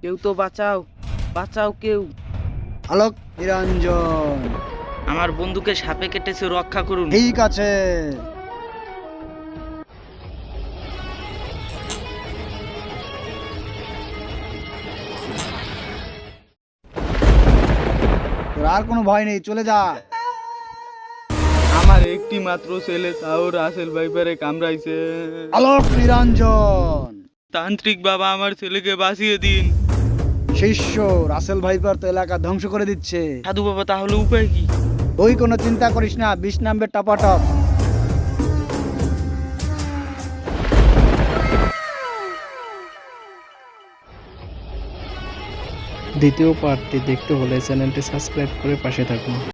কেউ তো বাঁচাও, বাঁচাও কেউ। আলোক নিরঞ্জন। আমার বন্ধুকে সাপে কেটেছে, রক্ষা করুন। ঠিক আছে। তোর আর কোনো ভয় নেই, চলে যা। আমার একটি মাত্র ছেলে, তাও রাসেল ভাইপারে কামড়াইছে। আলোক নিরঞ্জন। তান্ত্রিক বাবা, আমার ছেলেকে বাঁচিয়ে দিন। শিষ্য রাসেল ভাইপার তো এলাকা ধ্বংস করে দিচ্ছে। সাধু বাবা, তাহলে উপায় কি? তুই কোনো চিন্তা করিস না, 20 নামবে টপাটপ। দ্বিতীয় পার্টটি দেখতে হলে চ্যানেলটি সাবস্ক্রাইব করে পাশে থাকুন।